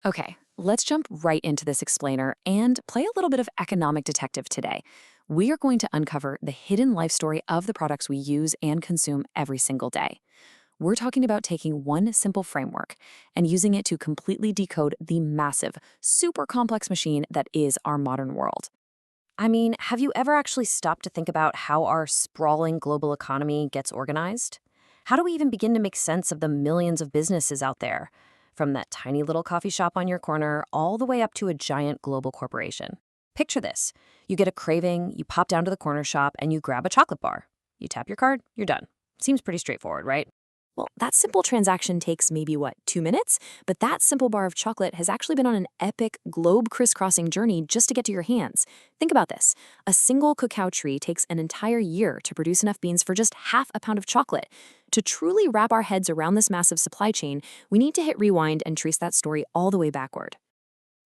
Okay, let's jump right into this explainer and play a little bit of economic detective today. We are going to uncover the hidden life story of the products we use and consume every single day. We're talking about taking one simple framework and using it to completely decode the massive, super complex machine that is our modern world. I mean, have you ever actually stopped to think about how our sprawling global economy gets organized? How do we even begin to make sense of the millions of businesses out there, from that tiny little coffee shop on your corner all the way up to a giant global corporation? Picture this. You get a craving, you pop down to the corner shop, and you grab a chocolate bar. You tap your card, you're done. Seems pretty straightforward, right? Well, that simple transaction takes maybe, 2 minutes? But that simple bar of chocolate has actually been on an epic, globe crisscrossing journey just to get to your hands. Think about this. A single cacao tree takes an entire year to produce enough beans for just half a pound of chocolate. To truly wrap our heads around this massive supply chain, we need to hit rewind and trace that story all the way backward.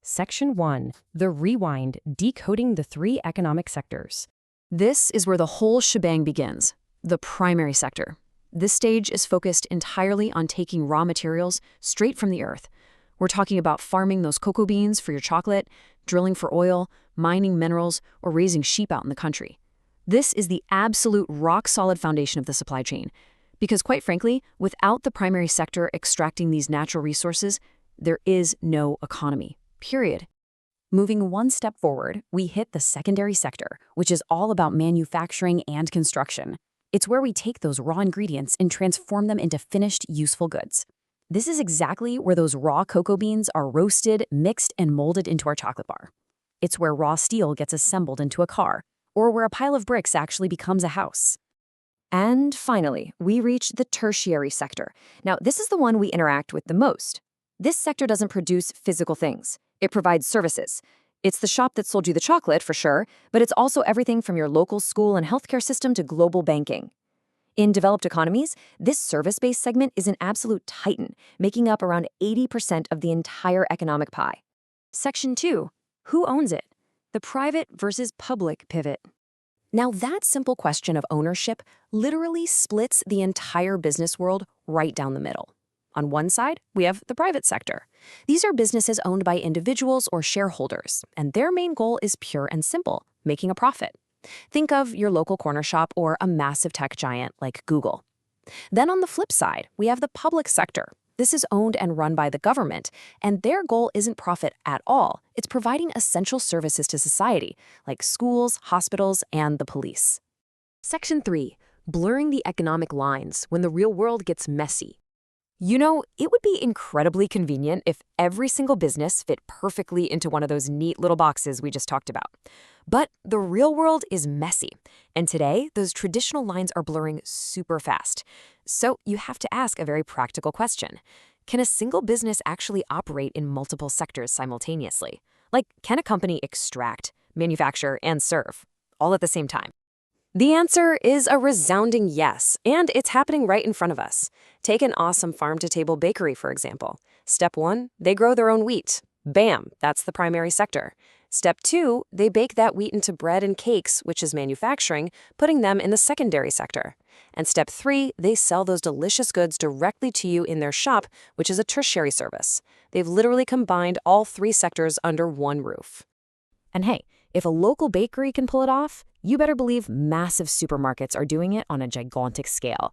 Section 1. The Rewind, Decoding the Three Economic Sectors. This is where the whole shebang begins, the primary sector. This stage is focused entirely on taking raw materials straight from the earth. We're talking about farming those cocoa beans for your chocolate, drilling for oil, mining minerals, or raising sheep out in the country. This is the absolute rock-solid foundation of the supply chain. Because quite frankly, without the primary sector extracting these natural resources, there is no economy, period. Moving one step forward, we hit the secondary sector, which is all about manufacturing and construction. It's where we take those raw ingredients and transform them into finished, useful goods. This is exactly where those raw cocoa beans are roasted, mixed, and molded into our chocolate bar. It's where raw steel gets assembled into a car, or where a pile of bricks actually becomes a house. And finally, we reach the tertiary sector. Now, this is the one we interact with the most. This sector doesn't produce physical things. It provides services. It's the shop that sold you the chocolate, for sure, but it's also everything from your local school and healthcare system to global banking. In developed economies, this service-based segment is an absolute titan, making up around 80% of the entire economic pie. Section 2. Who owns it? The private versus public pivot. Now, that simple question of ownership literally splits the entire business world right down the middle. On one side, we have the private sector. These are businesses owned by individuals or shareholders, and their main goal is pure and simple, making a profit. Think of your local corner shop or a massive tech giant like Google. Then on the flip side, we have the public sector. This is owned and run by the government, and their goal isn't profit at all. It's providing essential services to society, like schools, hospitals, and the police. Section 3. Blurring the economic lines when the real world gets messy. You know, it would be incredibly convenient if every single business fit perfectly into one of those neat little boxes we just talked about. But the real world is messy, and today those traditional lines are blurring super fast. So you have to ask a very practical question. Can a single business actually operate in multiple sectors simultaneously? Like, can a company extract, manufacture, and serve, all at the same time? The answer is a resounding yes, and it's happening right in front of us. Take an awesome farm-to-table bakery, for example. Step 1, they grow their own wheat. Bam, that's the primary sector. Step 2, they bake that wheat into bread and cakes, which is manufacturing, putting them in the secondary sector. And step 3, they sell those delicious goods directly to you in their shop, which is a tertiary service. They've literally combined all three sectors under one roof. And hey, if a local bakery can pull it off, you better believe massive supermarkets are doing it on a gigantic scale.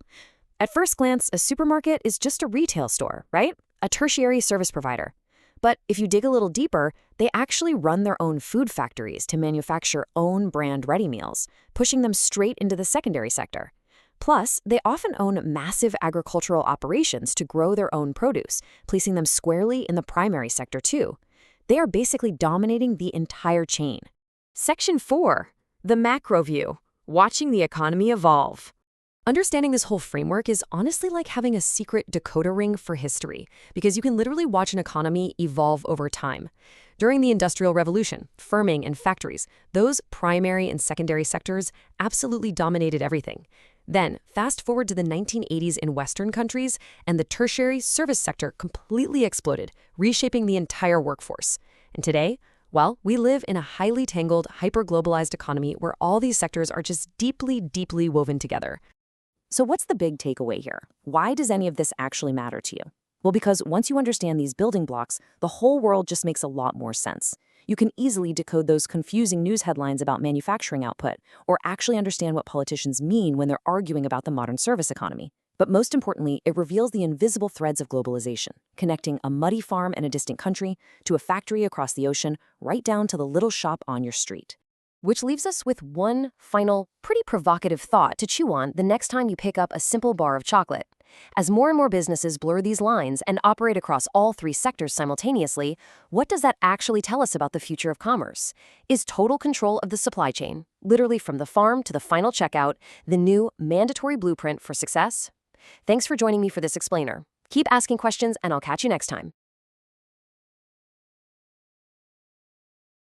At first glance, a supermarket is just a retail store, right? A tertiary service provider. But if you dig a little deeper, they actually run their own food factories to manufacture own brand ready meals, pushing them straight into the secondary sector. Plus, they often own massive agricultural operations to grow their own produce, placing them squarely in the primary sector too. They are basically dominating the entire chain. Section 4. The macro view, watching the economy evolve. Understanding this whole framework is honestly like having a secret decoder ring for history, because you can literally watch an economy evolve over time. During the Industrial Revolution, firming and factories, those primary and secondary sectors absolutely dominated everything. Then, fast forward to the 1980s in Western countries, and the tertiary service sector completely exploded, reshaping the entire workforce. And today, well, we live in a highly tangled, hyper-globalized economy where all these sectors are just deeply, woven together. So what's the big takeaway here? Why does any of this actually matter to you? Well, because once you understand these building blocks, the whole world just makes a lot more sense. You can easily decode those confusing news headlines about manufacturing output, or actually understand what politicians mean when they're arguing about the modern service economy. But most importantly, it reveals the invisible threads of globalization, connecting a muddy farm in a distant country to a factory across the ocean, right down to the little shop on your street. Which leaves us with one final, pretty provocative thought to chew on the next time you pick up a simple bar of chocolate. As more and more businesses blur these lines and operate across all three sectors simultaneously, what does that actually tell us about the future of commerce? Is total control of the supply chain, literally from the farm to the final checkout, the new mandatory blueprint for success? Thanks for joining me for this explainer. Keep asking questions, and I'll catch you next time.